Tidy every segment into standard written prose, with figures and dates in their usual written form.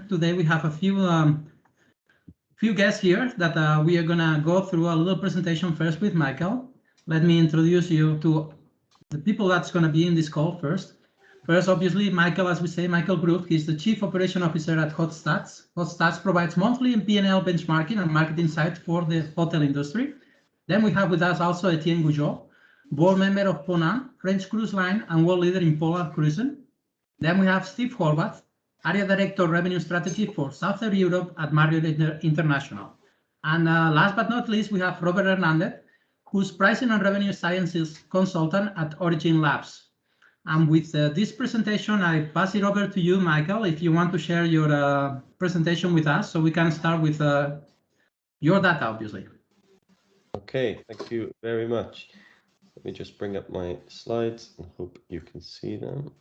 Today we have a few guests here that we are gonna go through a little presentation first with Michael. Let me introduce you to the people that's gonna be in this call first. First, obviously, Michael, as we say, Michael Groot, he's the Chief Operation Officer at HotStats. HotStats provides monthly P&L benchmarking and market insights for the hotel industry. Then we have with us also Etienne Gougeot, board member of Ponant, French cruise line and world leader in polar cruising. Then we have Steve Horvath, Area Director Revenue Strategy for Southern Europe at Marriott International. And last but not least, we have Robert Hernandez, who's Pricing and Revenue Sciences Consultant at Origin Labs. And with this presentation, I pass it over to you, Michael, if you want to share your presentation with us, so we can start with your data, obviously. Okay, thank you very much. Let me just bring up my slides and hope you can see them.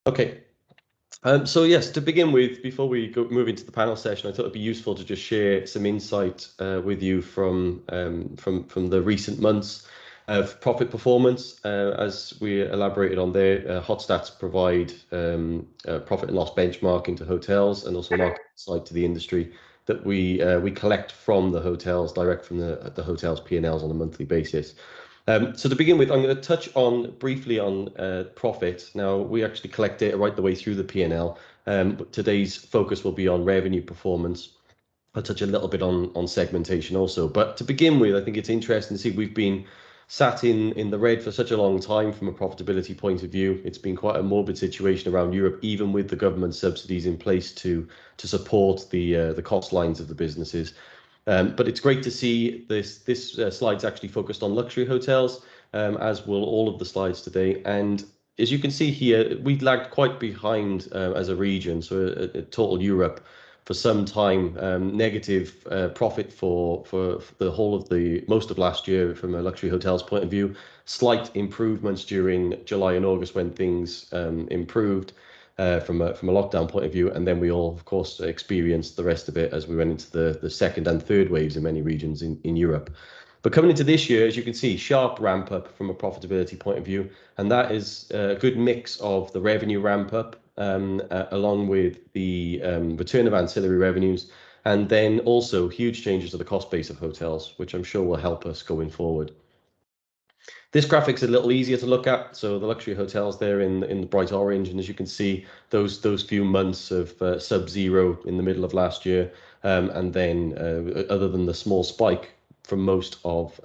Okay, so yes, to begin with, before we move into the panel session, I thought it'd be useful to just share some insight with you from the recent months of profit performance. As we elaborated on there, HotStats provide profit and loss benchmarking to hotels and also market insight to the industry that we collect from the hotels, direct from the hotels' P&Ls on a monthly basis. So to begin with, I'm going to touch briefly on profit. Now, we actually collect data right the way through the P&L, but today's focus will be on revenue performance. I'll touch a little bit on segmentation also. But to begin with, I think it's interesting to see we've been sat in the red for such a long time from a profitability point of view. It's been quite a morbid situation around Europe, even with the government subsidies in place to support the cost lines of the businesses. But it's great to see this slide's actually focused on luxury hotels, as will all of the slides today. And as you can see here, we lagged quite behind as a region, so total Europe for some time, negative profit for the whole of most of last year from a luxury hotels point of view. Slight improvements during July and August when things improved. From a lockdown point of view, and then we all, of course, experienced the rest of it as we went into the second and third waves in many regions in Europe. But coming into this year, as you can see, sharp ramp up from a profitability point of view, and that is a good mix of the revenue ramp up along with the return of ancillary revenues, and then also huge changes to the cost base of hotels, which I'm sure will help us going forward. This graphic's a little easier to look at. So the luxury hotels there in the bright orange, and as you can see, those few months of sub-zero in the middle of last year, and then other than the small spike from most of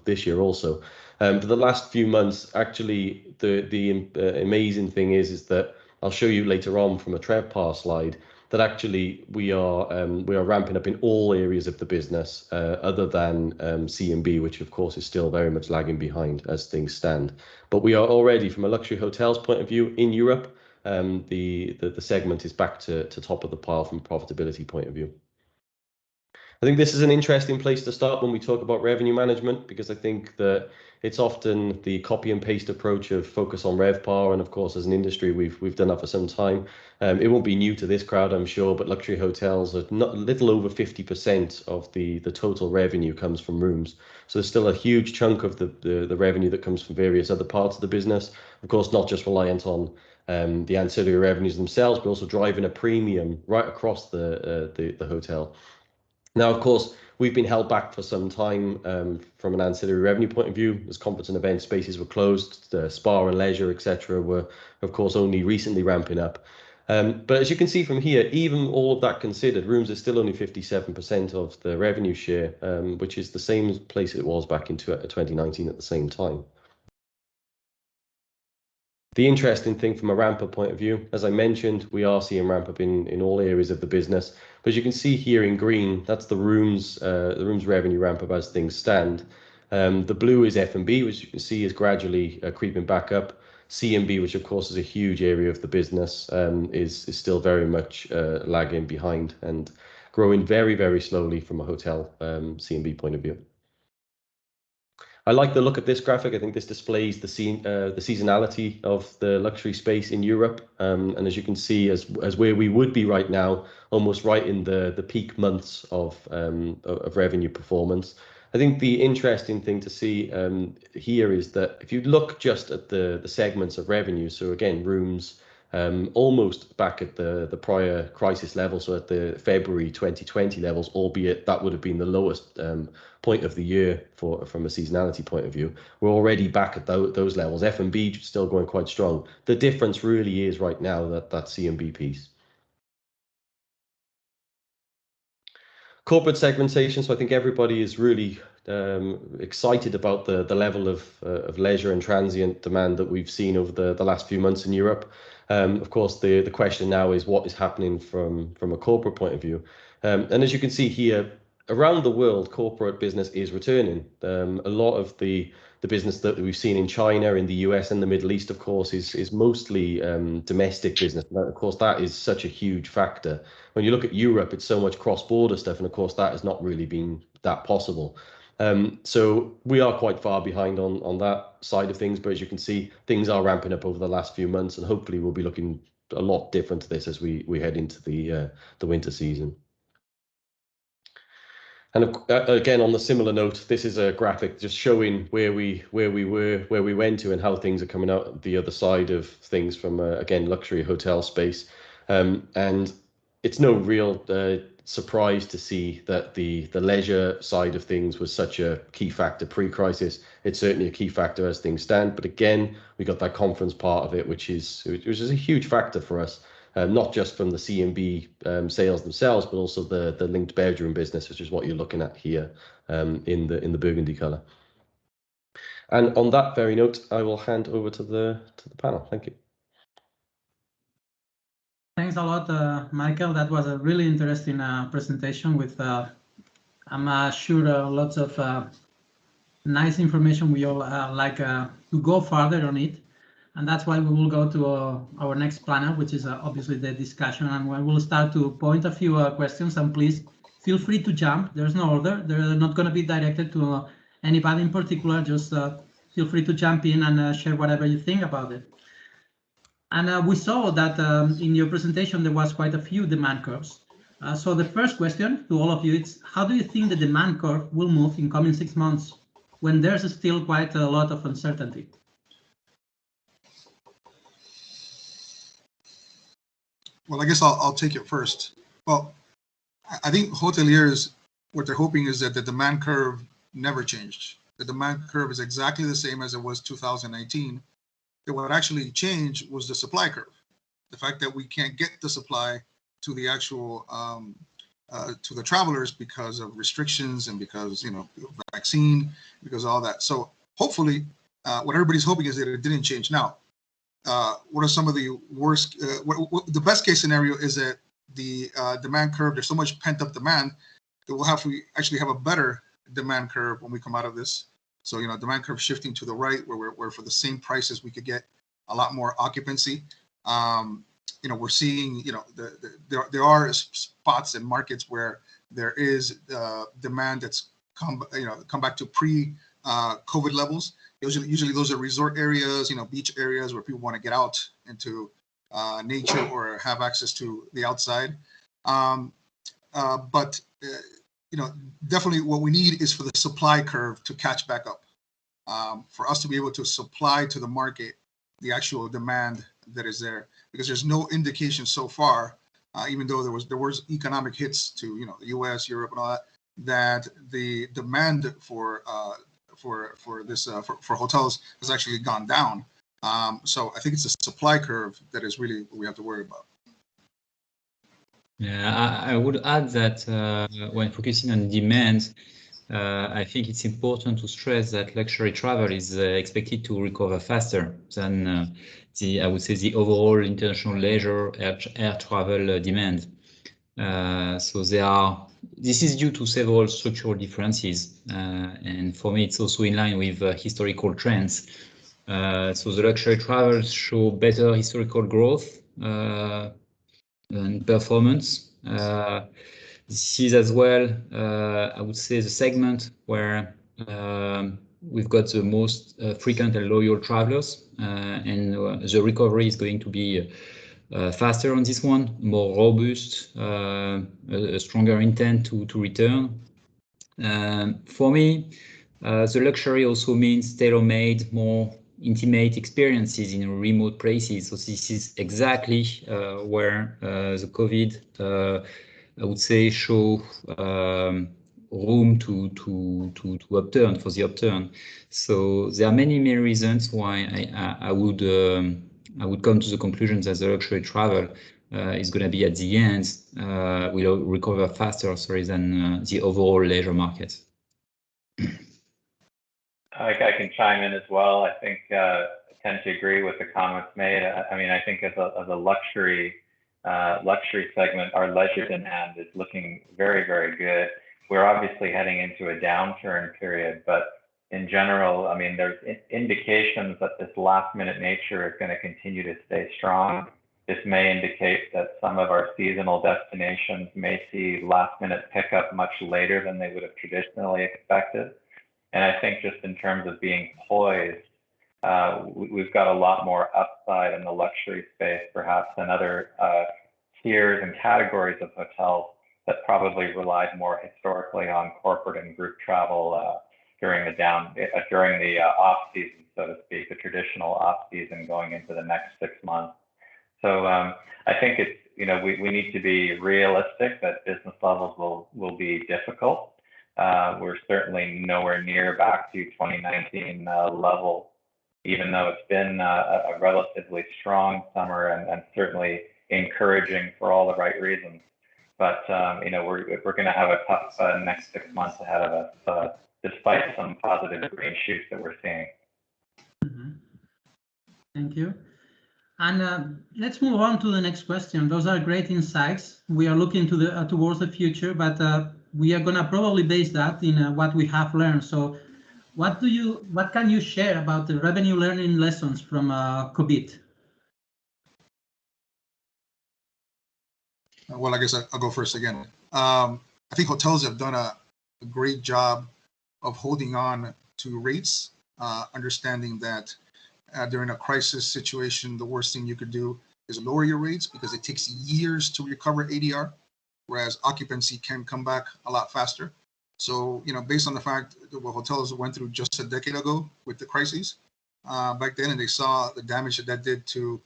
this year also. For the last few months, actually, the amazing thing is that I'll show you later on from a TrevPAR slide that actually we are ramping up in all areas of the business other than C&B, which of course is still very much lagging behind as things stand. But we are already, from a luxury hotels point of view, in Europe, the segment is back to top of the pile from a profitability point of view. I think this is an interesting place to start when we talk about revenue management, because I think that it's often the copy and paste approach of focus on RevPAR, and of course, as an industry, we've done that for some time. It won't be new to this crowd, I'm sure, but luxury hotels are not a little over 50% of the total revenue comes from rooms. So there's still a huge chunk of the revenue that comes from various other parts of the business. Of course, not just reliant on the ancillary revenues themselves, but also driving a premium right across the hotel. Now, of course, we've been held back for some time from an ancillary revenue point of view, as conference and event spaces were closed, spa and leisure, etc., were, of course, only recently ramping up. But as you can see from here, even all of that considered, rooms are still only 57% of the revenue share, which is the same place it was back in 2019 at the same time. The interesting thing from a ramp-up point of view, as I mentioned, we are seeing ramp-up in all areas of the business. But as you can see here in green, that's the rooms revenue ramp-up as things stand. The blue is F&B, which you can see is gradually creeping back up. C&B, which of course is a huge area of the business, is still very much lagging behind and growing very, very slowly from a hotel C&B point of view. I like the look of this graphic. I think this displays the seasonality of the luxury space in Europe. And as you can see, as where we would be right now, almost right in the peak months of revenue performance. I think the interesting thing to see here is that if you look just at the segments of revenue, so again, rooms almost back at the prior crisis level, so at the February 2020 levels, albeit that would have been the lowest point of the year from a seasonality point of view. We're already back at those levels. F&B still going quite strong. The difference really is right now that C&B piece. Corporate segmentation. So I think everybody is really excited about the level of leisure and transient demand that we've seen over the last few months in Europe. Of course, the question now is what is happening from a corporate point of view. And as you can see here, around the world, corporate business is returning. A lot of the business that we've seen in China, in the US and the Middle East, of course, is mostly domestic business. And of course, that is such a huge factor. When you look at Europe, it's so much cross-border stuff. And of course, that has not really been that possible. So we are quite far behind on that side of things. But as you can see, things are ramping up over the last few months. And hopefully we'll be looking a lot different to this as we head into the winter season. And again, on the similar note, this is a graphic just showing where we went to and how things are coming out the other side of things from, again, luxury hotel space. And it's no real surprise to see that the leisure side of things was such a key factor pre-crisis. It's certainly a key factor as things stand. But again, we got that conference part of it, which is a huge factor for us. Not just from the C&B sales themselves, but also the linked bedroom business, which is what you're looking at here in the burgundy color. And on that very note, I will hand over to the panel. Thank you. Thanks a lot, Michael. That was a really interesting presentation with, I'm sure, lots of nice information. We all like to go further on it. And that's why we will go to our next panel, which is obviously the discussion. And we will start to point a few questions. And please feel free to jump. There's no order. They're not going to be directed to anybody in particular. Just feel free to jump in and share whatever you think about it. And we saw that in your presentation, there was quite a few demand curves. So the first question to all of you is, how do you think the demand curve will move in coming 6 months when there's still quite a lot of uncertainty? Well, I guess I'll take it first. Well, I think hoteliers, what they're hoping is that the demand curve never changed. The demand curve is exactly the same as it was 2019. That what actually changed was the supply curve. The fact that we can't get the supply to the actual to the travelers because of restrictions and because, vaccine, because of all that. So hopefully, what everybody's hoping is that it didn't change. Now, what are some of the worst? The best case scenario is that the demand curve, there's so much pent up demand that we'll actually have a better demand curve when we come out of this. So, demand curve shifting to the right, where for the same prices we could get a lot more occupancy. We're seeing, there are spots and markets where there is demand that's come back to pre-COVID levels. Usually those are resort areas, beach areas where people want to get out into nature or have access to the outside. But definitely what we need is for the supply curve to catch back up, for us to be able to supply to the market the actual demand that is there, because there's no indication so far, even though there was economic hits to the U.S., Europe, and all that the demand for hotels has actually gone down. So I think it's the supply curve that is really what we have to worry about. Yeah, I would add that when focusing on demand, I think it's important to stress that luxury travel is expected to recover faster than I would say the overall international leisure air travel demand. So this is due to several structural differences, and for me it's also in line with historical trends. So the luxury travels show better historical growth and performance. This is as well, I would say, the segment where we've got the most frequent and loyal travelers, and the recovery is going to be faster on this one, more robust, a stronger intent to return. For me, the luxury also means tailor-made, more intimate experiences in remote places. So this is exactly where the COVID, I would say, show room to upturn, for the upturn. So there are many reasons why I would come to the conclusion that the luxury travel is going to be at the end will recover faster, sorry, than the overall leisure market. I can chime in as well. I think I tend to agree with the comments made. I mean, I think as a luxury segment, our leisure demand is looking very, very good. We're obviously heading into a downturn period, but in general, I mean, there's indications that this last minute nature is going to continue to stay strong. This may indicate that some of our seasonal destinations may see last minute pickup much later than they would have traditionally expected. And I think just in terms of being poised, we've got a lot more upside in the luxury space, perhaps, than other tiers and categories of hotels that probably relied more historically on corporate and group travel during the off season, so to speak, the traditional off season going into the next 6 months. So I think it's, we need to be realistic that business levels will be difficult. We're certainly nowhere near back to 2019 level, even though it's been a relatively strong summer and certainly encouraging for all the right reasons. But we're going to have a tough next 6 months ahead of us, despite some positive green shoots that we're seeing. Mm-hmm. Thank you. And let's move on to the next question. Those are great insights. We are looking to towards the future, but we are going to probably base that in what we have learned. So what can you share about the revenue learning lessons from COVID? Well, I guess I'll go first again. I think hotels have done a great job of holding on to rates, understanding that during a crisis situation, the worst thing you could do is lower your rates because it takes years to recover ADR, whereas occupancy can come back a lot faster. So, based on the fact that what hotels went through just a decade ago with the crises back then, and they saw the damage that did to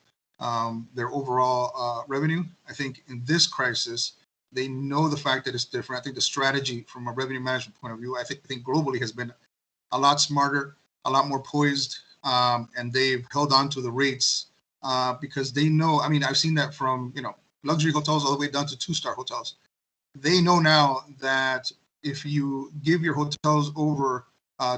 their overall revenue. I think in this crisis, they know the fact that it's different. I think the strategy from a revenue management point of view, I think globally has been a lot smarter, a lot more poised, and they've held on to the rates because they know, I mean, I've seen that from, luxury hotels all the way down to 2-star hotels. They know now that if you give your hotels over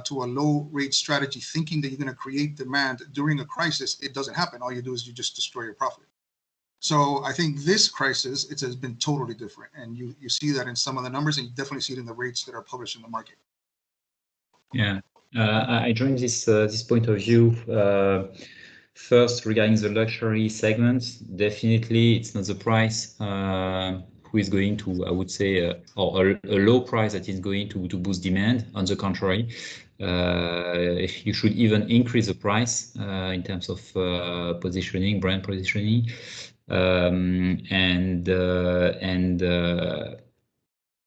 to a low rate strategy, thinking that you're going to create demand during a crisis, it doesn't happen. All you do is you just destroy your profit. So I think this crisis, it has been totally different. And you see that in some of the numbers, and you definitely see it in the rates that are published in the market. Yeah, I join this point of view. First, regarding the luxury segment, definitely it's not the price who is going to, I would say, or a low price that is going to boost demand. On the contrary, you should even increase the price in terms of positioning, brand positioning,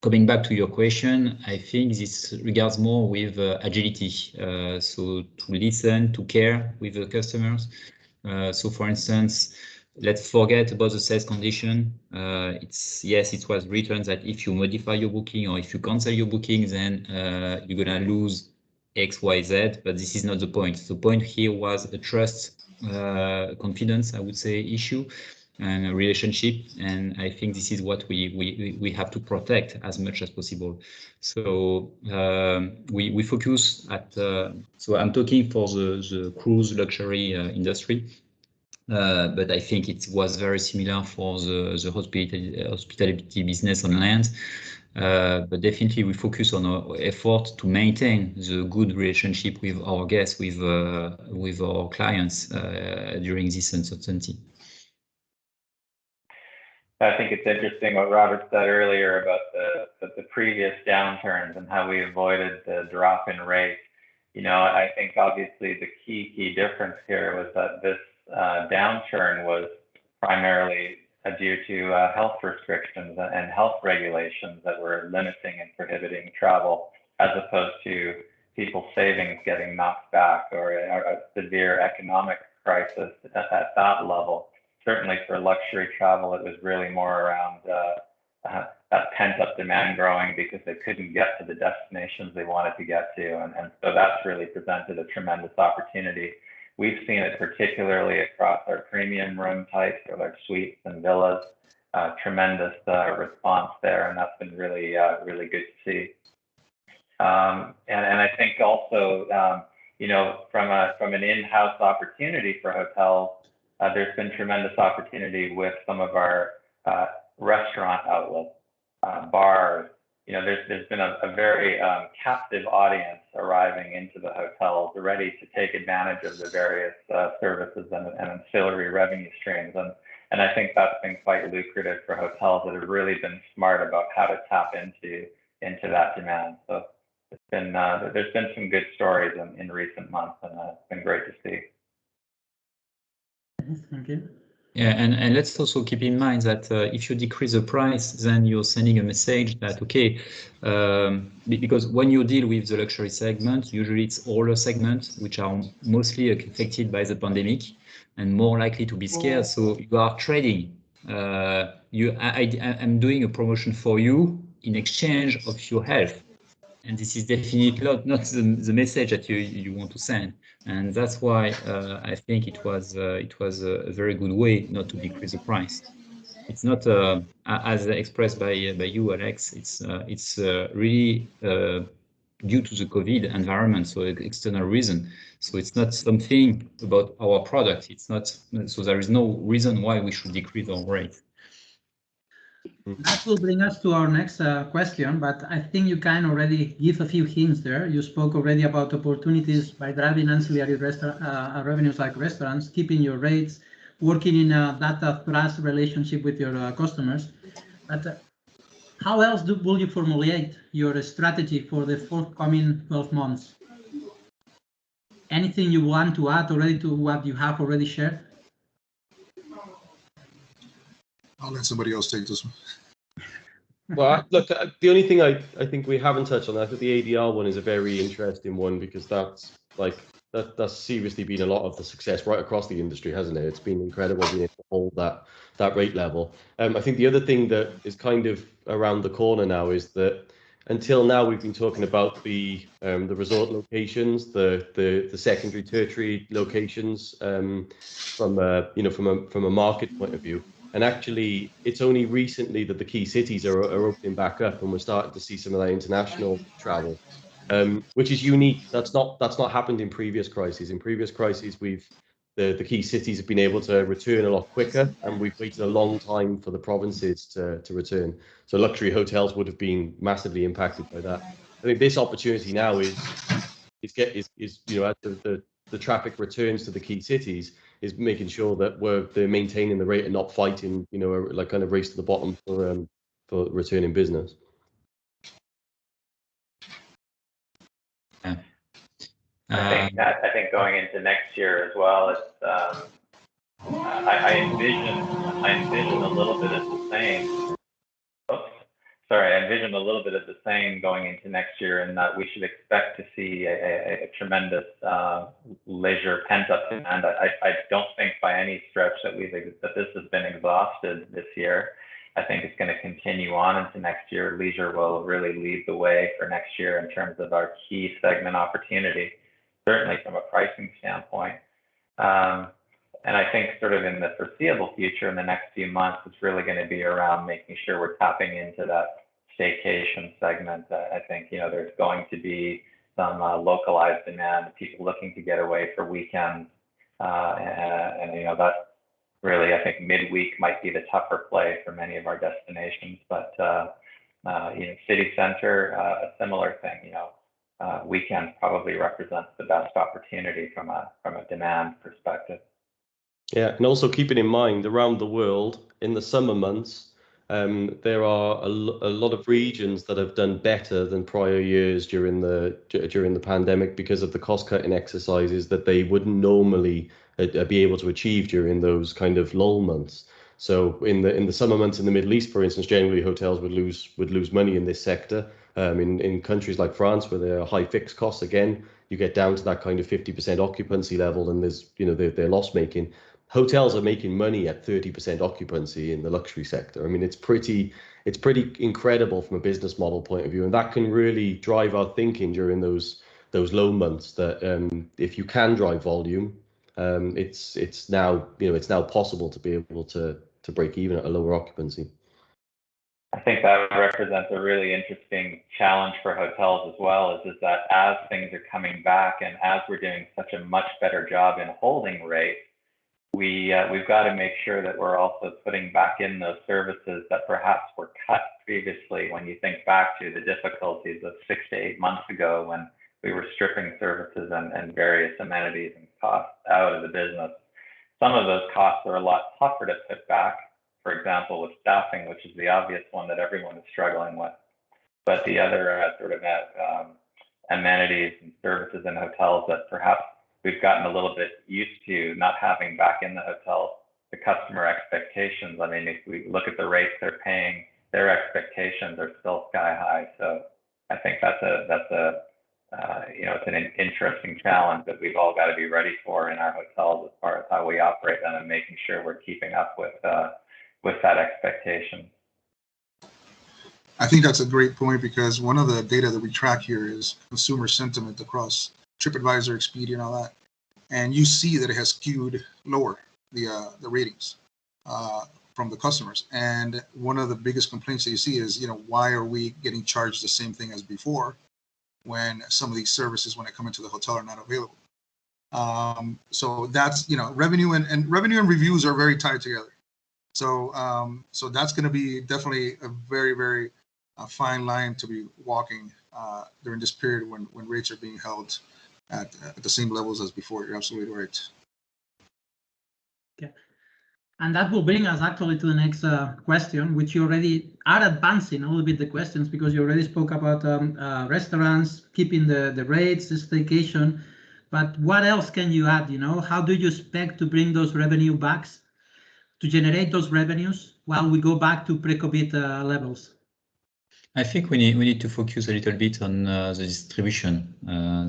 coming back to your question, I think this regards more with agility. So to listen, to care with the customers. So for instance, let's forget about the sales condition. It was written that if you modify your booking or if you cancel your booking, then you're gonna lose X, Y, Z. But this is not the point. The point here was a trust, confidence, I would say, issue. And a relationship, and I think this is what we have to protect as much as possible. So we focus at. So I'm talking for the cruise luxury industry, but I think it was very similar for the hospitality business on land. But definitely we focus on our effort to maintain the good relationship with our guests, with our clients during this uncertainty. I think it's interesting what Robert said earlier about the previous downturns and how we avoided the drop in rate. I think obviously the key difference here was that this downturn was primarily due to health restrictions and health regulations that were limiting and prohibiting travel as opposed to people's savings getting knocked back or a severe economic crisis at that level. Certainly for luxury travel, it was really more around that pent-up demand growing because they couldn't get to the destinations they wanted to get to. And so that's really presented a tremendous opportunity. We've seen it particularly across our premium room types, or like suites and villas. Tremendous response there, and that's been really, really good to see. And I think also, you know, from an in-house opportunity for hotels, there's been tremendous opportunity with some of our restaurant outlets, bars. You know, there's been a very captive audience arriving into the hotels, ready to take advantage of the various services and ancillary revenue streams. And I think that's been quite lucrative for hotels that have really been smart about how to tap into that demand. So it's been there's been some good stories in recent months, and it's been great to see. Thank you. Yeah, and let's also keep in mind that if you decrease the price, then you're sending a message that, okay, because when you deal with the luxury segment, usually it's older segments, which are mostly affected by the pandemic and more likely to be scared. So you are trading. I'm doing a promotion for you in exchange of your health. And this is definitely not the message that you want to send, and that's why I think it was a very good way not to decrease the price. It's not as expressed by you, Alex. It's really due to the COVID environment, so external reason. So it's not something about our product. It's not. So there is no reason why we should decrease our rate. That will bring us to our next question, but I think you can already give a few hints there. You spoke already about opportunities by driving ancillary revenues like restaurants, keeping your rates, working in a data trust relationship with your customers. But how else will you formulate your strategy for the forthcoming 12 months? Anything you want to add already to what you have already shared? I'll let somebody else take this one. Well, look, the only thing I think we haven't touched on, I think the ADR one is a very interesting one, because that's seriously been a lot of the success right across the industry, hasn't it? It's been incredible being able to hold that rate level. I think the other thing that is kind of around the corner now is that until now we've been talking about the resort locations, the secondary, tertiary locations from a market point of view. And actually, it's only recently that the key cities are opening back up, and we're starting to see some of that international travel, which is unique. That's not happened in previous crises. In previous crises, the key cities have been able to return a lot quicker, and we've waited a long time for the provinces to return. So luxury hotels would have been massively impacted by that. I think this opportunity now is you know, as the traffic returns to the key cities, is making sure that they're maintaining the rate and not fighting, you know, like kind of race to the bottom for returning business. Yeah. I think going into next year as well, it's I envision a little bit of the same. I envision a little bit of the same going into next year, in that we should expect to see a tremendous leisure pent-up demand. I don't think by any stretch that this has been exhausted this year. I think it's going to continue on into next year. Leisure will really lead the way for next year in terms of our key segment opportunity, certainly from a pricing standpoint. And I think sort of in the foreseeable future, in the next few months, it's really going to be around making sure we're tapping into that staycation segment. I think, you know, there's going to be some localized demand, people looking to get away for weekends. And, you know, that's really, I think midweek might be the tougher play for many of our destinations. But, you know, city center, a similar thing, you know, weekends probably represents the best opportunity from a demand perspective. Yeah, and also keeping in mind, around the world in the summer months, there are a lot of regions that have done better than prior years during the pandemic, because of the cost-cutting exercises that they wouldn't normally be able to achieve during those kind of lull months. So in the summer months in the Middle East, for instance, generally hotels would lose money in this sector, In countries like France, where there are high fixed costs, again, you get down to that kind of 50% occupancy level, and there's, they're loss making. Hotels are making money at 30% occupancy in the luxury sector. I mean, it's pretty incredible from a business model point of view, and that can really drive our thinking during those low months. That if you can drive volume, it's now possible to be able to break even at a lower occupancy. I think that represents a really interesting challenge for hotels as well, is that as things are coming back and as we're doing such a much better job in holding rates, we've got to make sure that we're also putting back in those services that perhaps were cut previously. When you think back to the difficulties of 6 to 8 months ago, when we were stripping services and various amenities and costs out of the business, some of those costs are a lot tougher to put back. For example, with staffing, which is the obvious one that everyone is struggling with. But the other amenities and services in hotels that perhaps we've gotten a little bit used to not having back in the hotels, the customer expectations. I mean, if we look at the rates they're paying, their expectations are still sky high. So I think that's it's an interesting challenge that we've all got to be ready for in our hotels as far as how we operate them and making sure we're keeping up with that expectation. I think that's a great point, because one of the data that we track here is consumer sentiment across TripAdvisor, Expedia, and all that. And you see that it has skewed lower, the ratings from the customers. And one of the biggest complaints that you see is, why are we getting charged the same thing as before when some of these services, when they come into the hotel, are not available? So that's, revenue and reviews are very tied together. So that's going to be definitely a very, very fine line to be walking during this period when rates are being held at the same levels as before. You're absolutely right. Okay. And that will bring us actually to the next question, which you already are advancing a little bit the questions, because you already spoke about restaurants, keeping the rates, the staycation. But what else can you add? How do you expect to bring those revenue backs, to generate those revenues while we go back to pre-COVID levels? I think we need to focus a little bit on the distribution.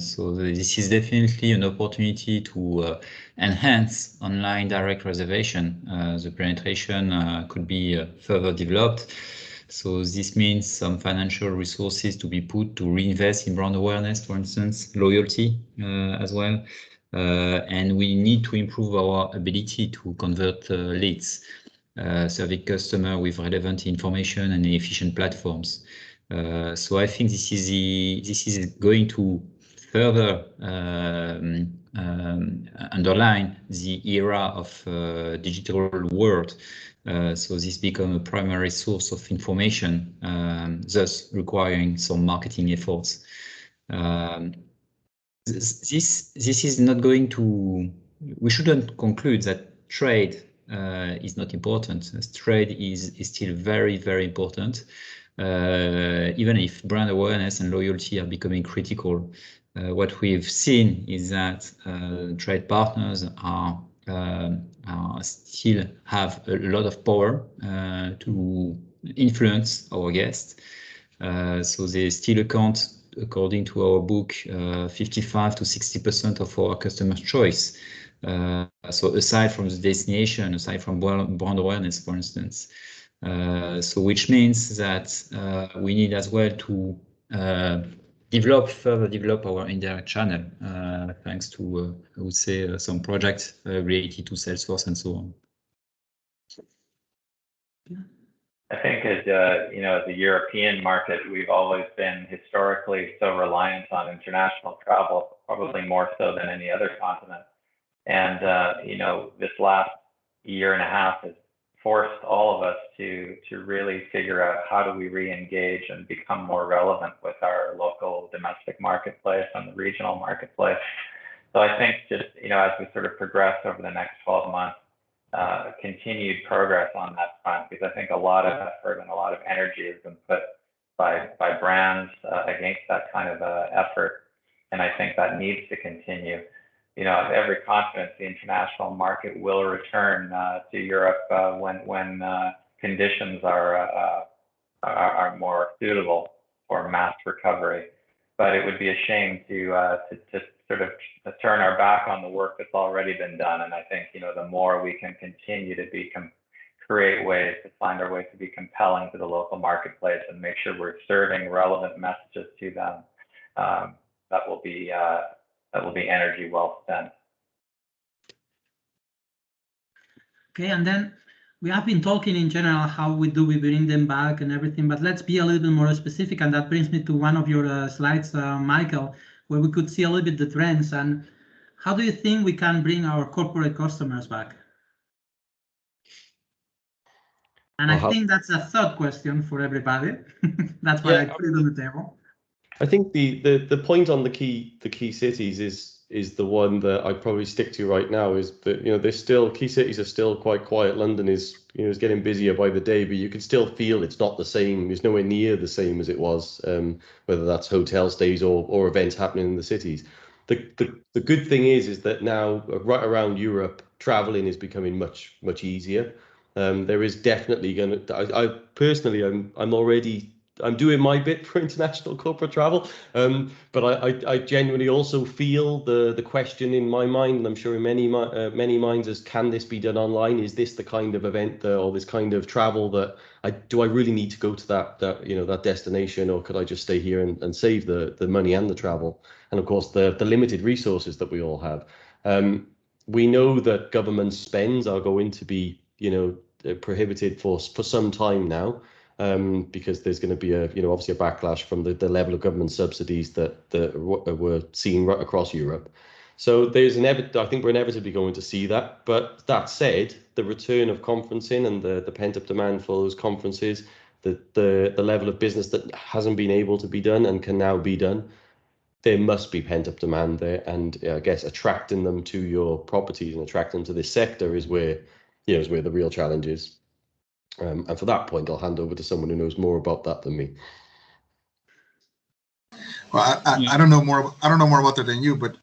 So this is definitely an opportunity to enhance online direct reservation. The penetration could be further developed. So this means some financial resources to be put to reinvest in brand awareness, for instance, loyalty as well. And we need to improve our ability to convert leads, serving customer with relevant information and efficient platforms. So I think this is going to further underline the era of digital world. So this becomes a primary source of information, thus requiring some marketing efforts. This is not going to. We shouldn't conclude that trade is not important. Trade is still very, very important, even if brand awareness and loyalty are becoming critical. What we've seen is that trade partners are still have a lot of power to influence our guests. So they still account, according to our book, 55 to 60% of our customers' choice. So aside from the destination, aside from brand awareness, for instance, so which means that we need as well to further develop our indirect channel, thanks to I would say some projects related to Salesforce and so on. I think as a European market, we've always been historically so reliant on international travel, probably more so than any other continent. And this last year and a half has forced all of us to really figure out how do we re-engage and become more relevant with our local domestic marketplace and the regional marketplace. So I think just as we sort of progress over the next 12 months, continued progress on that front, because I think a lot of effort and a lot of energy has been put by brands against that kind of effort, and I think that needs to continue. Every confidence the international market will return to Europe when conditions are more suitable or mass recovery. But it would be a shame to sort of turn our back on the work that's already been done. And I think, the more we can continue to create ways to find our way to be compelling to the local marketplace and make sure we're serving relevant messages to them, that will be energy well spent. Okay, and then we have been talking in general how we bring them back and everything, but let's be a little bit more specific, and that brings me to one of your slides, Michael, where we could see a little bit the trends. And how do you think we can bring our corporate customers back? And I think that's a third question for everybody. That's why I put it on the table. I think the point on the key cities is the one that I probably stick to right now, is that there's still key cities are still quite quiet. London is is getting busier by the day, but you can still feel it's not the same. It's nowhere near the same as it was, whether that's hotel stays or events happening in the cities. The good thing is that now right around Europe, traveling is becoming much easier. There is definitely going to. I personally, I'm doing my bit for international corporate travel, but I genuinely also feel the question in my mind, and I'm sure in many minds, is can this be done online? Is this the kind of event or this kind of travel that do I really need to go to that destination, or could I just stay here and save the money and the travel? And of course the limited resources that we all have. We know that government spends are going to be prohibited for some time now. Because there's going to be obviously a backlash from the level of government subsidies that we're seeing right across Europe. So I think we're inevitably going to see that. But that said, the return of conferencing and the pent-up demand for those conferences, the level of business that hasn't been able to be done and can now be done, there must be pent-up demand there. And I guess attracting them to your properties and attracting them to this sector is where the real challenge is. And for that point, I'll hand over to someone who knows more about that than me. Well, I don't know more. I don't know more about that than you, but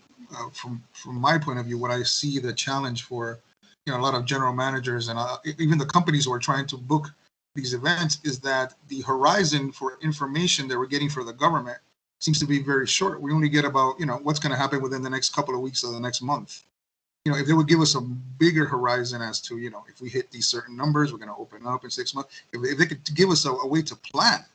from my point of view, what I see the challenge for a lot of general managers and even the companies who are trying to book these events is that the horizon for information that we're getting for the government seems to be very short. We only get about what's going to happen within the next couple of weeks or the next month. If they would give us a bigger horizon as to, if we hit these certain numbers, we're going to open up in 6 months. If they could give us a way to plan,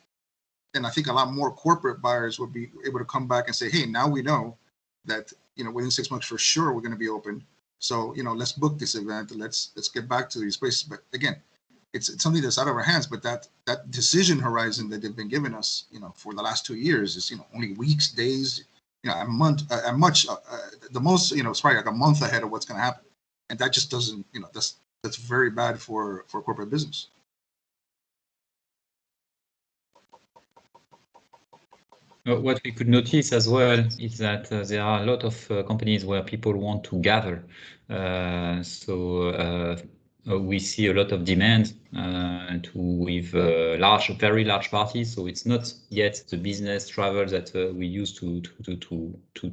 then I think a lot more corporate buyers would be able to come back and say, hey, now we know that, within 6 months for sure we're going to be open. So, let's book this event. Let's get back to these places. But again, it's something that's out of our hands. But that decision horizon that they've been giving us, for the last 2 years is, only weeks, days, a month, the most, it's probably like a month ahead of what's going to happen. And that just doesn't, that's very bad for corporate business. What we could notice as well is that there are a lot of companies where people want to gather. We see a lot of demand with very large parties. So it's not yet the business travel that we used to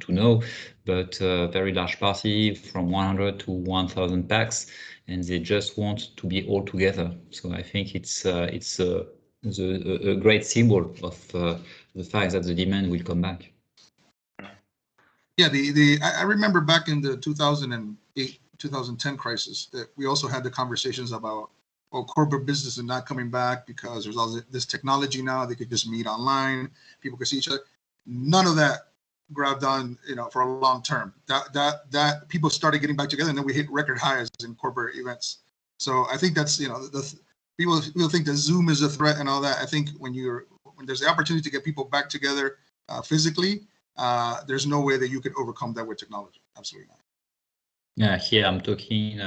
know, but very large party from 100 to 1,000 packs, and they just want to be all together. So I think it's a great symbol of the fact that the demand will come back. Yeah, I remember back in the 2008, 2010 crisis that we also had the conversations about, corporate business is not coming back because there's all this technology now. They could just meet online. People could see each other. None of that grabbed on, for a long term. That people started getting back together, and then we hit record highs in corporate events. So I think that's, people think that Zoom is a threat and all that. I think when there's the opportunity to get people back together physically, there's no way that you could overcome that with technology. Absolutely not. Yeah, here I'm talking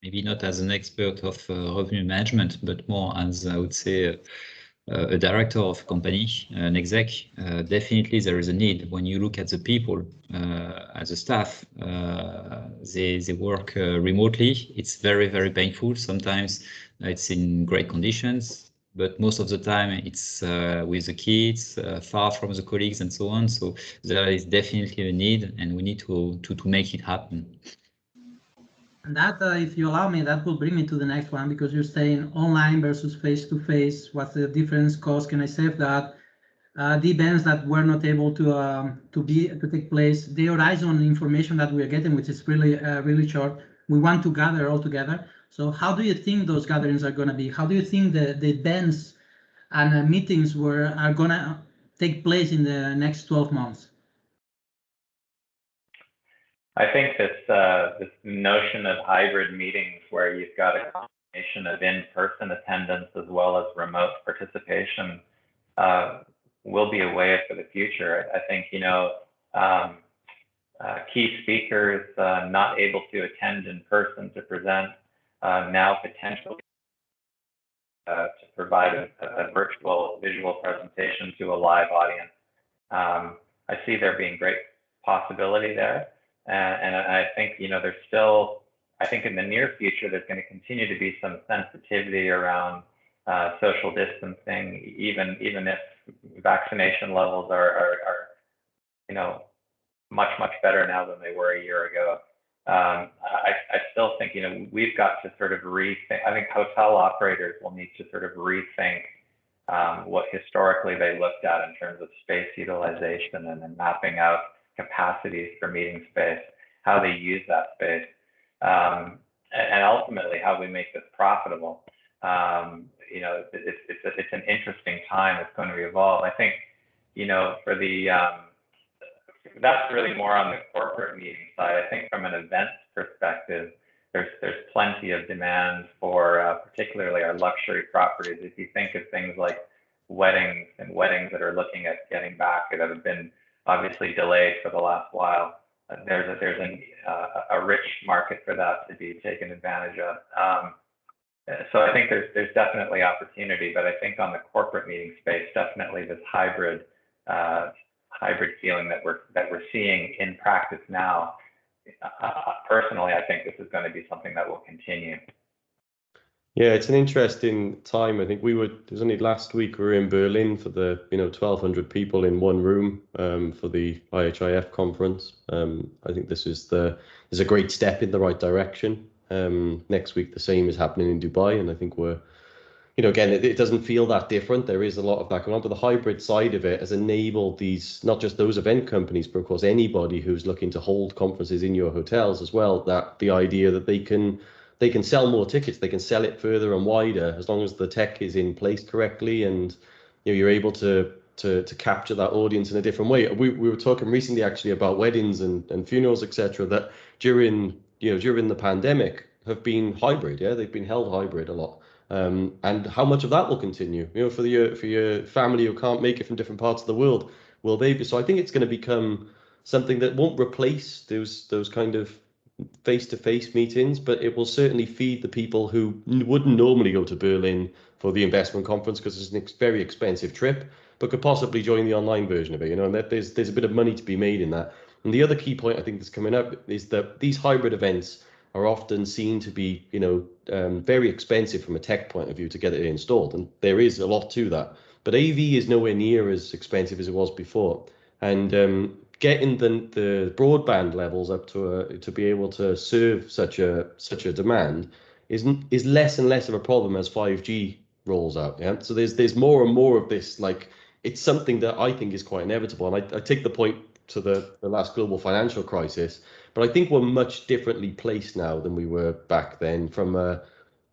maybe not as an expert of revenue management, but more as, I would say, a director of a company, an exec. Definitely there is a need. When you look at the people, as a staff, they work remotely. It's very, very painful. Sometimes it's in great conditions, but most of the time it's with the kids, far from the colleagues and so on. So there is definitely a need, and we need to make it happen. And that, if you allow me, that will bring me to the next one, because you're saying online versus face-to-face. What's the difference? Cost? Can I save that? the events that were not able to take place, the horizon information that we're getting, which is really short. We want to gather all together. So how do you think those gatherings are going to be? How do you think the events and meetings are going to take place in the next 12 months? I think this notion of hybrid meetings where you've got a combination of in-person attendance as well as remote participation will be a way for the future. I think, key speakers not able to attend in person to present now potentially to provide a virtual visual presentation to a live audience. I see there being great possibility there. And I think, there's still, I think in the near future, there's going to continue to be some sensitivity around social distancing, even if vaccination levels are much better now than they were a year ago. I still think, we've got to sort of rethink. I think hotel operators will need to sort of rethink what historically they looked at in terms of space utilization and then mapping out capacities for meeting space, how they use that space, and ultimately how we make this profitable. It's an interesting time. It's going to evolve. I think, for the that's really more on the corporate meeting side. I think from an events perspective, there's plenty of demand for particularly our luxury properties. If you think of things like weddings that are looking at getting back that have been obviously delayed for the last while, there's a rich market for that to be taken advantage of. So I think there's definitely opportunity, but I think on the corporate meeting space, definitely this hybrid feeling that we're seeing in practice now. Personally, I think this is going to be something that will continue. Yeah, it's an interesting time. I think it was only last week we were in Berlin for the 1,200 people in one room for the IHIF conference. I think this is a great step in the right direction. Next week the same is happening in Dubai, and I think we're again, it doesn't feel that different. There is a lot of that going on, but the hybrid side of it has enabled these, not just those event companies, but of course anybody who's looking to hold conferences in your hotels as well, that the idea that they can sell more tickets, they can sell it further and wider as long as the tech is in place correctly, and you're able to capture that audience in a different way. We were talking recently actually about weddings and funerals, etc., that during the pandemic have been hybrid. Yeah, they've been held hybrid a lot. And how much of that will continue? For your family who can't make it from different parts of the world, will they be? So I think it's going to become something that won't replace those kind of face-to-face meetings, but it will certainly feed the people who wouldn't normally go to Berlin for the investment conference because it's a very expensive trip, but could possibly join the online version of it. And that there's a bit of money to be made in that. And the other key point I think that's coming up is that these hybrid events are often seen to be, very expensive from a tech point of view to get it installed. And there is a lot to that. But AV is nowhere near as expensive as it was before. And getting the broadband levels up to be able to serve such a demand is less and less of a problem as 5G rolls out. Yeah. So there's more and more of this, like, it's something that I think is quite inevitable. And I take the point to the last global financial crisis, but I think we're much differently placed now than we were back then from a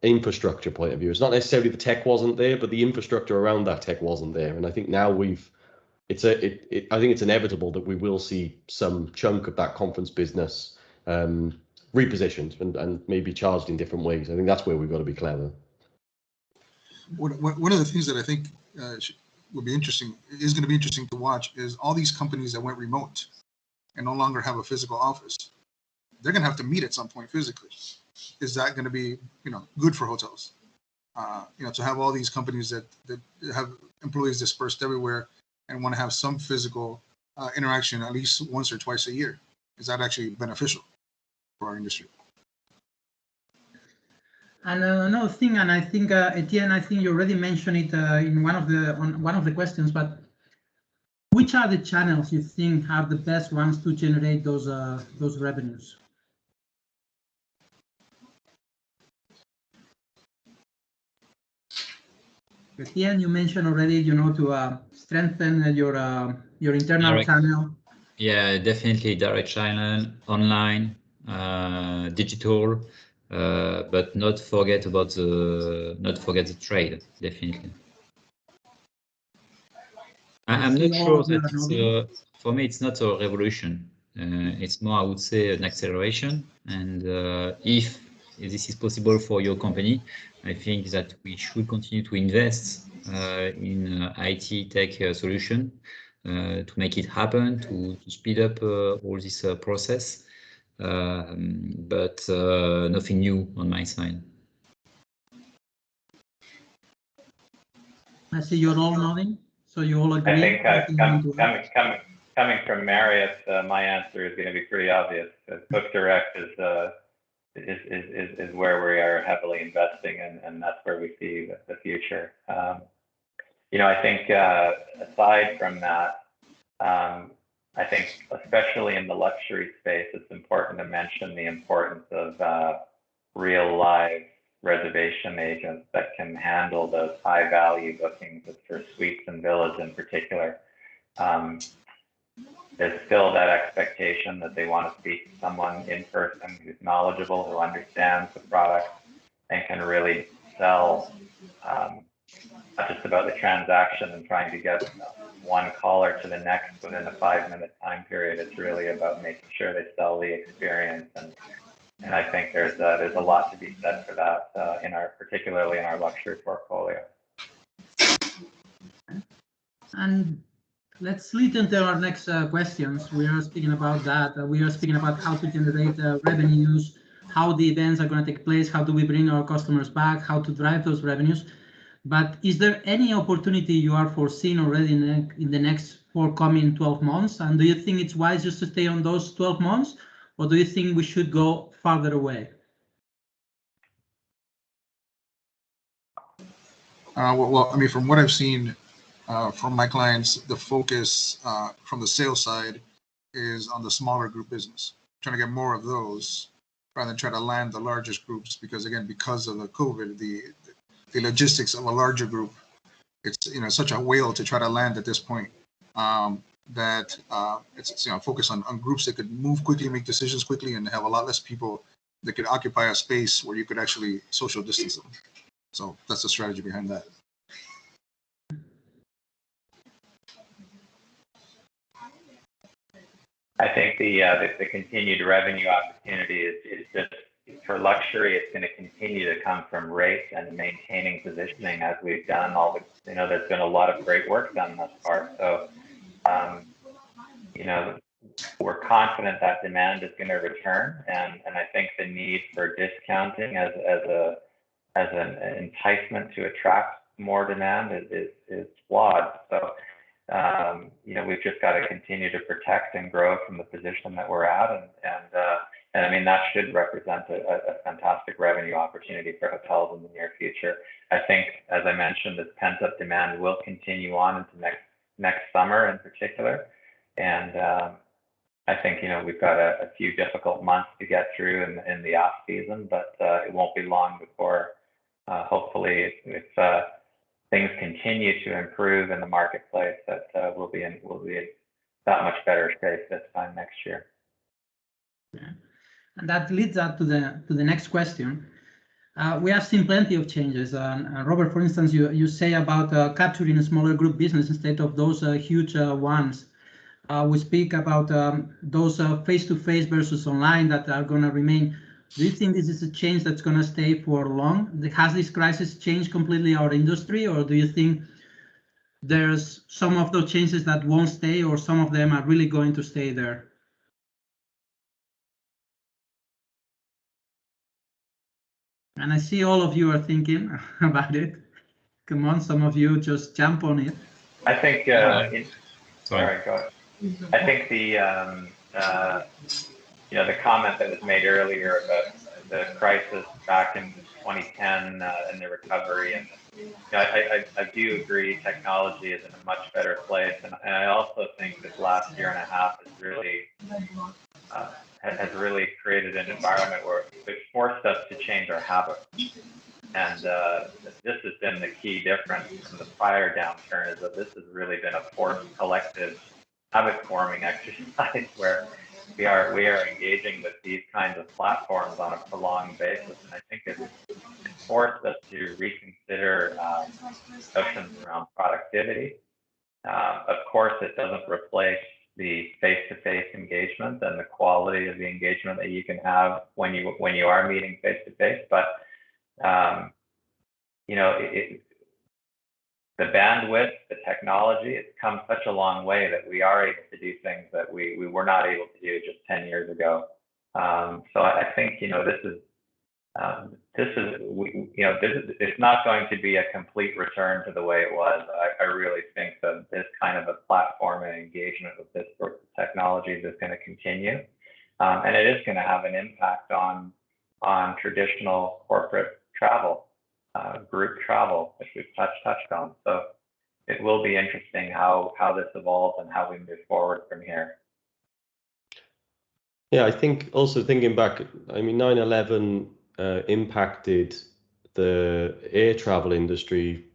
infrastructure point of view. It's not necessarily the tech wasn't there, but the infrastructure around that tech wasn't there. And I think now I think it's inevitable that we will see some chunk of that conference business repositioned and maybe charged in different ways. I think that's where we've got to be clever. One of the things that I think is going to be interesting to watch is all these companies that went remote and no longer have a physical office. They're going to have to meet at some point physically. Is that going to be, good for hotels? To have all these companies that have employees dispersed everywhere and want to have some physical interaction at least once or twice a year. Is that actually beneficial for our industry? And another thing, and I think Etienne, I think you already mentioned it in one of the questions, but which are the channels you think have the best ones to generate those revenues? Etienne, you mentioned already, to strengthen your internal Direct. channel. Yeah, definitely direct channel, online, digital, but not forget the trade. Definitely. I'm not sure that it's for me. It's not a revolution. It's more, I would say, an acceleration. And if this is possible for your company, I think that we should continue to invest in IT tech solution to make it happen, to speed up all this process. But nothing new on my side. I see you're all nodding, so you all agree. I think coming from Marriott, my answer is going to be pretty obvious. Cook Direct is where we are heavily investing, and that's where we see the future. I think aside from that, I think especially in the luxury space, it's important to mention the importance of real live reservation agents that can handle those high value bookings for suites and villas in particular. There's still that expectation that they want to speak to someone in person who's knowledgeable, who understands the product, and can really sell, not just about the transaction and trying to get one caller to the next within a 5-minute time period. It's really about making sure they sell the experience, and I think there's a lot to be said for that particularly in our luxury portfolio. And let's lead into our next questions. We are speaking about that. We are speaking about how to generate revenues, how the events are going to take place, how do we bring our customers back, how to drive those revenues. But is there any opportunity you are foreseeing already in the next forthcoming 12 months? And do you think it's wise just to stay on those 12 months? Or do you think we should go farther away? Well, I mean, from what I've seen from my clients, the focus from the sales side is on the smaller group business, trying to get more of those rather than try to land the largest groups. Because again, because of the COVID, the logistics of a larger group, it's such a whale to try to land at this point that it's focus on groups that could move quickly, make decisions quickly, and have a lot less people that could occupy a space where you could actually social distance them. So that's the strategy behind that. I think the continued revenue opportunity is just for luxury. It's going to continue to come from rates and maintaining positioning as we've done there's been a lot of great work done thus far. So, we're confident that demand is going to return, and I think the need for discounting as an enticement to attract more demand is flawed. So, we've just got to continue to protect and grow from the position that we're at, and I mean that should represent a fantastic revenue opportunity for hotels in the near future. I think, as I mentioned, this pent-up demand will continue on into next summer in particular, and I think we've got a few difficult months to get through in the off season, but it won't be long before hopefully if things continue to improve in the marketplace, that we'll be in that much better shape this time next year. Yeah. And that leads up to the next question. We have seen plenty of changes. Robert, for instance, you say about capturing a smaller group business instead of those huge ones. We speak about those face-to-face versus online that are going to remain. Do you think this is a change that's going to stay for long? Has this crisis changed completely our industry, or do you think there's some of those changes that won't stay, or some of them are really going to stay there? And I see all of you are thinking about it. Come on, some of you just jump on it. I think. Sorry, go ahead. I think the comment that was made earlier about the crisis back in 2010 and the recovery, and I do agree technology is in a much better place, and I also think this last year and a half has really created an environment where it's forced us to change our habits. And this has been the key difference from the prior downturn, is that this has really been a forced collective habit-forming exercise where we are engaging with these kinds of platforms on a prolonged basis. And I think it's forced us to reconsider notions around productivity. Of course, it doesn't replace the face-to-face engagement and the quality of the engagement that you can have when you are meeting face-to-face, but you know, the bandwidth, the technology, it's come such a long way that we are able to do things that we were not able to do just 10 years ago. So I think, you know, it's not going to be a complete return to the way it was. I really think that this kind of a platform and engagement with this sort of technologies is going to continue. And it is going to have an impact on traditional corporate travel, group travel, which we've touched on. So it will be interesting how this evolves and how we move forward from here. Yeah, I think also thinking back, I mean, 9/11 impacted the air travel industry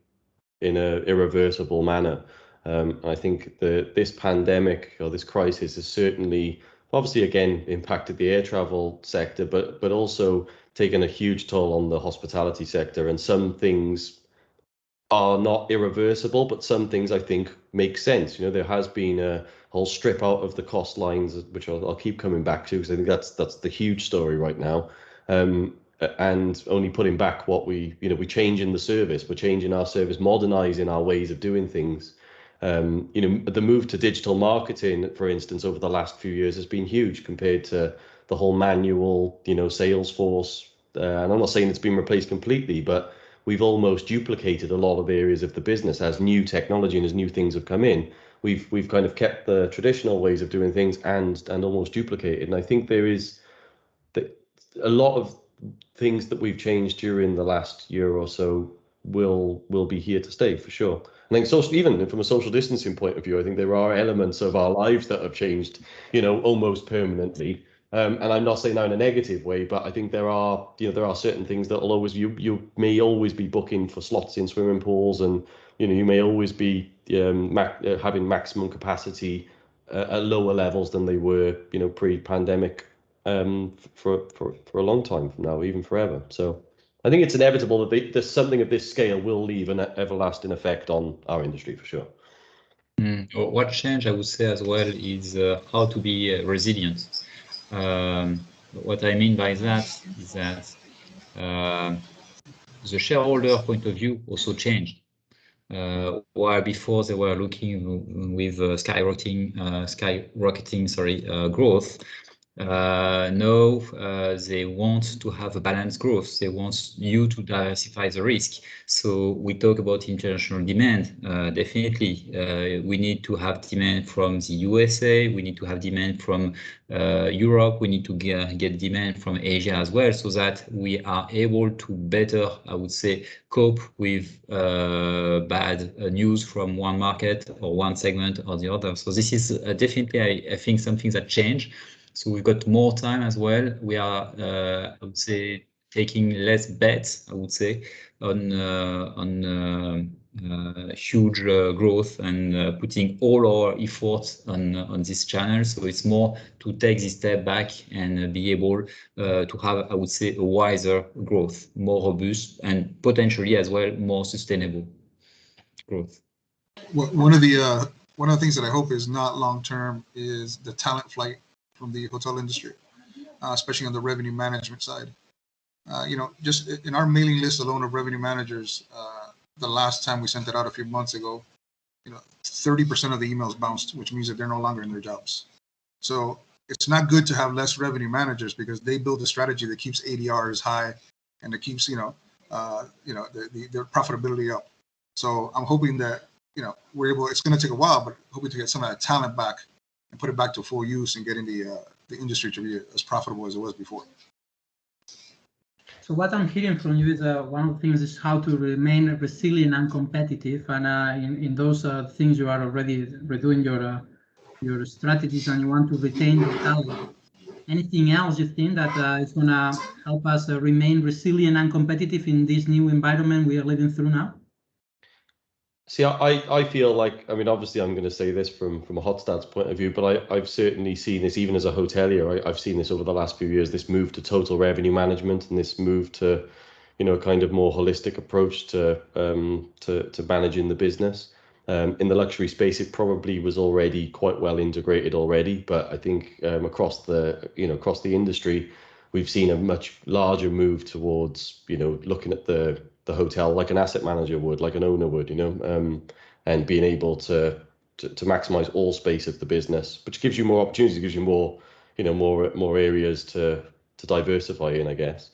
in an irreversible manner. I think this pandemic or this crisis has certainly, obviously, again, impacted the air travel sector, but also taken a huge toll on the hospitality sector. And some things are not irreversible, but some things I think make sense. You know, there has been a whole strip out of the cost lines, which I'll keep coming back to, because I think that's the huge story right now. And only putting back what we changing the service, we're changing our service, modernizing our ways of doing things. You know, the move to digital marketing, for instance, over the last few years has been huge compared to the whole manual, you know, sales force. And I'm not saying it's been replaced completely, but we've almost duplicated a lot of areas of the business as new technology and as new things have come in. We've kind of kept the traditional ways of doing things and almost duplicated. And I think there is a lot of things that we've changed during the last year or so will be here to stay for sure. I think even from a social distancing point of view, I think there are elements of our lives that have changed, you know, almost permanently. And I'm not saying that in a negative way, but I think there are certain things that will always, you may always be booking for slots in swimming pools, and you know, you may always be having maximum capacity at lower levels than they were, you know, pre-pandemic, for a long time from now, even forever. So I think it's inevitable that there's something of this scale will leave an everlasting effect on our industry for sure. What changed, I would say as well, is how to be resilient. What I mean by that is that the shareholder point of view also changed. While before they were looking with skyrocketing growth, now they want to have a balanced growth. They want you to diversify the risk. So we talk about international demand. Definitely, we need to have demand from the USA. We need to have demand from Europe. We need to get demand from Asia as well, so that we are able to better, I would say, cope with bad news from one market or one segment or the other. So this is definitely, I think, something that changed. So we've got more time as well. We are, I would say, taking less bets, I would say, on huge growth and putting all our efforts on this channel. So it's more to take this step back and be able to have, I would say, a wiser growth, more robust, and potentially as well more sustainable growth. One of the things that I hope is not long term is the talent flight from the hotel industry, especially on the revenue management side. You know, just in our mailing list alone of revenue managers, the last time we sent it out a few months ago, you know, 30% of the emails bounced, which means that they're no longer in their jobs. So it's not good to have less revenue managers, because they build a strategy that keeps ADRs high and that keeps, their profitability up. So I'm hoping that, you know, we're able, it's going to take a while, but hoping to get some of that talent back and put it back to full use and getting the industry to be as profitable as it was before. So what I'm hearing from you is one of the things is how to remain resilient and competitive, and in those things you are already redoing your strategies, and you want to retain your talent. anything else you think that is going to help us remain resilient and competitive in this new environment we are living through now? See, I feel like, I mean, obviously I'm going to say this from a HotStats point of view, but I've certainly seen this even as a hotelier. I've seen this over the last few years, this move to total revenue management and this move to, you know, kind of more holistic approach to managing the business. In the luxury space, it probably was already quite well integrated already, but I think across the industry, we've seen a much larger move towards, you know, looking at the hotel like an asset manager would, like an owner would, you know, and being able to maximize all space of the business, which gives you more opportunities, gives you more, you know, more areas to diversify in, I guess.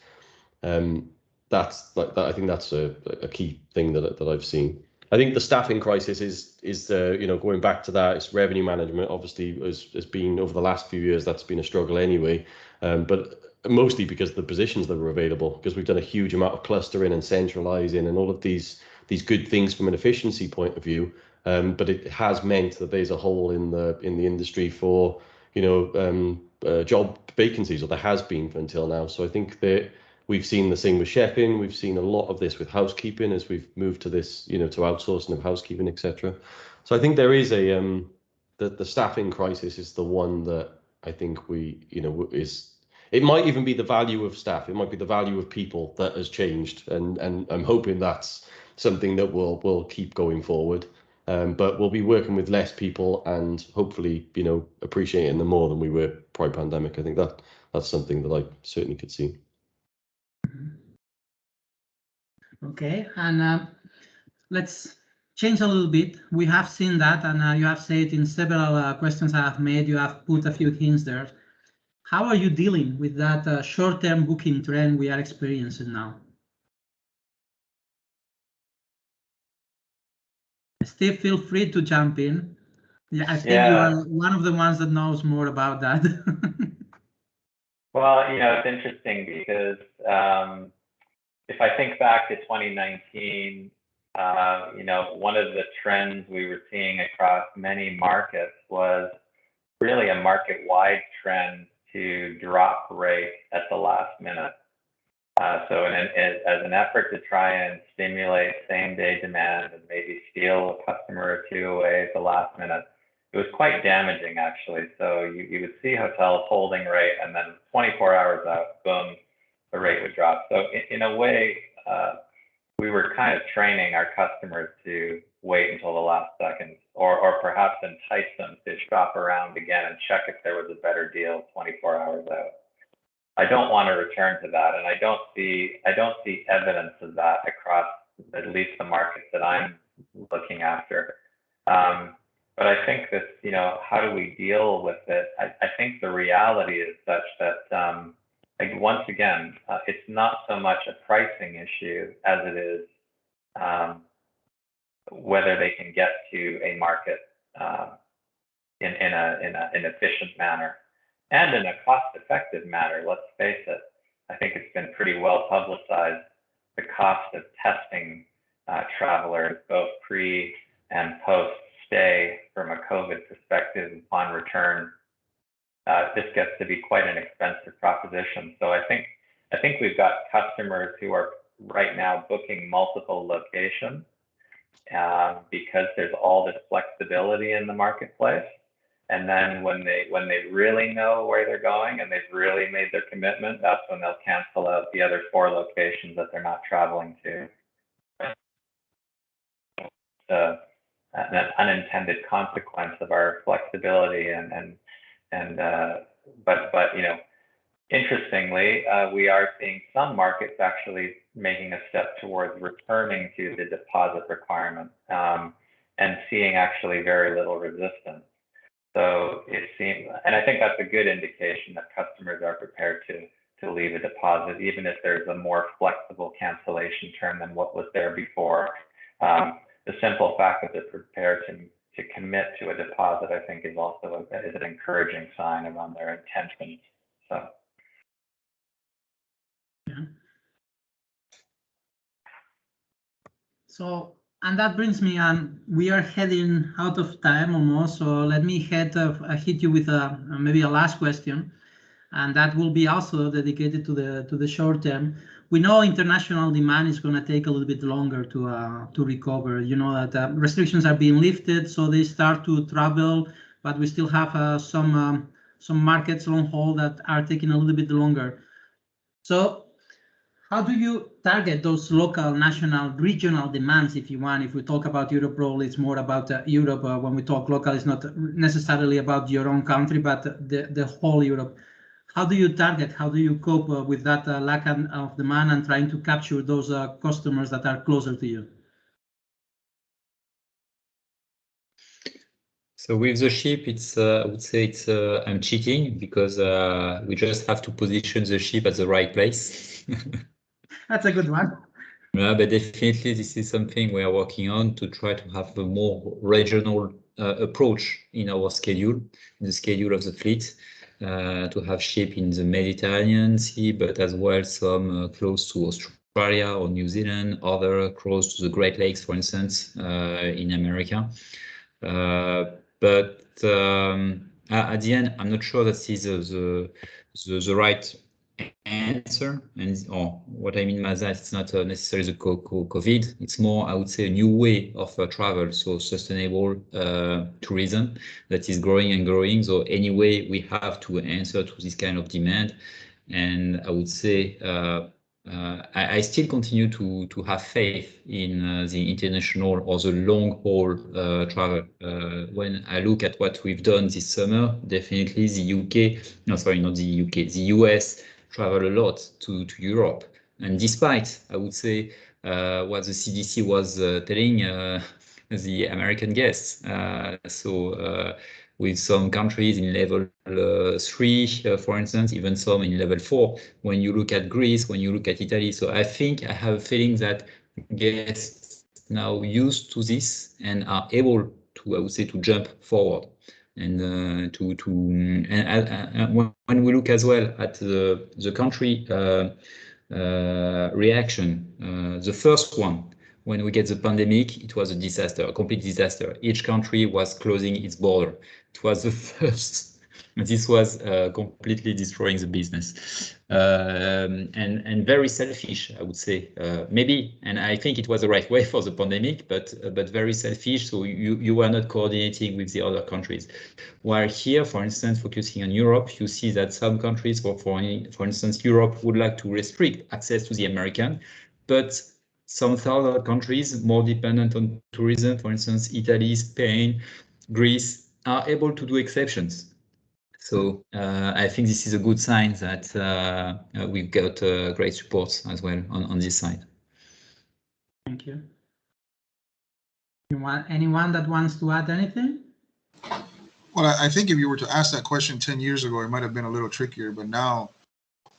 That's like that. I think that's a key thing that I've seen. I think the staffing crisis is you know, going back to that, it's revenue management obviously has been over the last few years, that's been a struggle anyway, but mostly because of the positions that were available, because we've done a huge amount of clustering and centralizing and all of these good things from an efficiency point of view, but it has meant that there's a hole in the industry for, you know, job vacancies, or there has been until now. So I think that we've seen the same with chefing. We've seen a lot of this with housekeeping as we've moved to this, you know, to outsourcing of housekeeping, etc. So I think there is a the staffing crisis is the one that I think we, you know, is, it might even be the value of staff. It might be the value of people that has changed, and I'm hoping that's something that will keep going forward. But we'll be working with less people and hopefully, you know, appreciating them more than we were pre-pandemic. I think that's something that I certainly could see. Okay, and let's change a little bit. We have seen that, and you have said in several questions I have made, you have put a few hints there. How are you dealing with that short-term booking trend we are experiencing now? Steve, feel free to jump in. Yeah, I think you are one of the ones that knows more about that. Well, you know, it's interesting because if I think back to 2019, you know, one of the trends we were seeing across many markets was really a market-wide trend to drop rate at the last minute. So as an effort to try and stimulate same-day demand and maybe steal a customer or two away at the last minute, it was quite damaging, actually. So you would see hotels holding rate, and then 24 hours out, boom, the rate would drop. So in a way, we were kind of training our customers to wait until the last second, or perhaps entice them to shop around again and check if there was a better deal 24 hours out. I don't want to return to that, and I don't see evidence of that across at least the markets that I'm looking after. But I think that, you know, how do we deal with it? I think the reality is such that, like, once again, it's not so much a pricing issue as it is whether they can get to a market in an efficient manner and in a cost-effective manner. Let's face it. I think it's been pretty well publicized, the cost of testing travelers both pre and post stay from a COVID perspective upon return. This gets to be quite an expensive proposition. So I think we've got customers who are right now booking multiple locations because there's all this flexibility in the marketplace. And then when they really know where they're going and they've really made their commitment, that's when they'll cancel out the other 4 locations that they're not traveling to. An unintended consequence of our flexibility but you know, interestingly, we are seeing some markets actually making a step towards returning to the deposit requirement and seeing actually very little resistance. So it seems, and I think that's a good indication that customers are prepared to leave a deposit, even if there's a more flexible cancellation term than what was there before. The simple fact that they're prepared to commit to a deposit, I think, is also is an encouraging sign around their intentions. So, and that brings me on. We are heading out of time almost. So let me hit you with maybe a last question. and that will be also dedicated to the short term. We know international demand is going to take a little bit longer to recover. You know that restrictions are being lifted, so they start to travel, but we still have some markets long haul that are taking a little bit longer. So how do you target those local, national, regional demands, if you want? If we talk about Europe, probably it's more about Europe. When we talk local, it's not necessarily about your own country, but the whole Europe. How do you target? How do you cope with that lack of demand and trying to capture those customers that are closer to you? So with the ship, it's I would say it's I'm cheating because we just have to position the ship at the right place. That's a good one. Yeah, but definitely this is something we are working on to try to have a more regional approach in our schedule, in the schedule of the fleet, to have ship in the Mediterranean Sea, but as well some close to Australia or New Zealand, other close to the Great Lakes, for instance, in America. But at the end, I'm not sure that this is the right answer, and or what I mean by that, it's not necessarily the COVID. It's more, I would say, a new way of travel, so sustainable tourism that is growing and growing. So anyway, we have to answer to this kind of demand, and I would say I still continue to have faith in the international or the long haul travel. When I look at what we've done this summer, definitely the UK, no, sorry, not the UK, the US travel a lot to Europe. And despite, I would say, what the CDC was telling the American guests. With some countries in level 3, for instance, even some in level 4, when you look at Greece, when you look at Italy. So I think I have a feeling that guests now used to this and are able to, I would say, to jump forward. And when we look as well at the country reaction, the first one, when we get the pandemic, it was a disaster, a complete disaster. Each country was closing its border. It was the first. This was completely destroying the business, and very selfish, I would say. Maybe, and I think it was the right way for the pandemic, but very selfish. So you were not coordinating with the other countries. While here, for instance, focusing on Europe, you see that some countries, for instance, Europe would like to restrict access to the American, but some other countries more dependent on tourism, for instance, Italy, Spain, Greece, are able to do exceptions. So I think this is a good sign that we've got great support as well on this side. Thank you. Anyone that wants to add anything? Well, I think if you were to ask that question 10 years ago, it might have been a little trickier, but now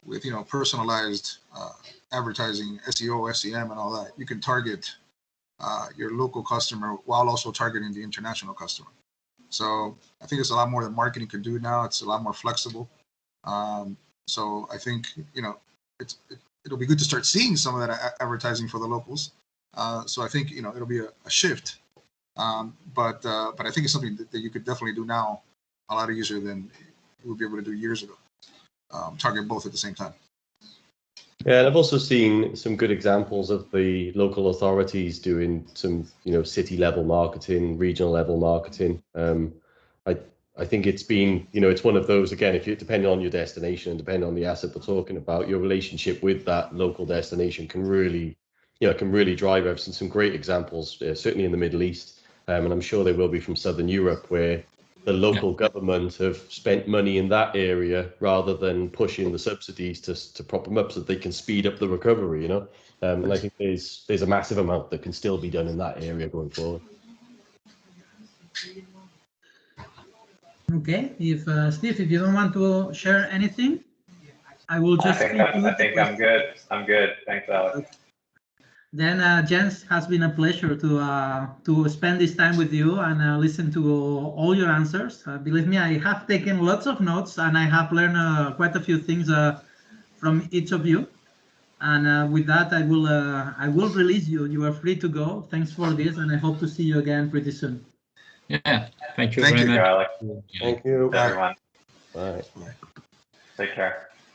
with, personalized advertising, SEO, SEM, and all that, you can target your local customer while also targeting the international customer. So I think it's a lot more that marketing can do now. It's a lot more flexible. So I think, it'll be good to start seeing some of that advertising for the locals. So I think, it'll be a shift. But I think it's something that you could definitely do now a lot easier than you would be able to do years ago. Target both at the same time. Yeah, and I've also seen some good examples of the local authorities doing some, city level marketing, regional level marketing. I think it's been, it's one of those, again, if you depending on your destination and depending on the asset we're talking about, your relationship with that local destination can really, drive. I've seen some great examples, certainly in the Middle East, and I'm sure there will be from Southern Europe, where the local government have spent money in that area rather than pushing the subsidies to prop them up so that they can speed up the recovery, and I think there's a massive amount that can still be done in that area going forward. Okay, if Steve, if you don't want to share anything, I will just. I think I'm good. I'm good. Thanks, Alex. Okay. Then, Jens, has been a pleasure to spend this time with you and listen to all your answers. Believe me, I have taken lots of notes and I have learned quite a few things from each of you. And with that, I will release you. You are free to go. Thanks for this, and I hope to see you again pretty soon. Yeah, thank you very much. Alex. Thank you, everyone. Bye. Take care.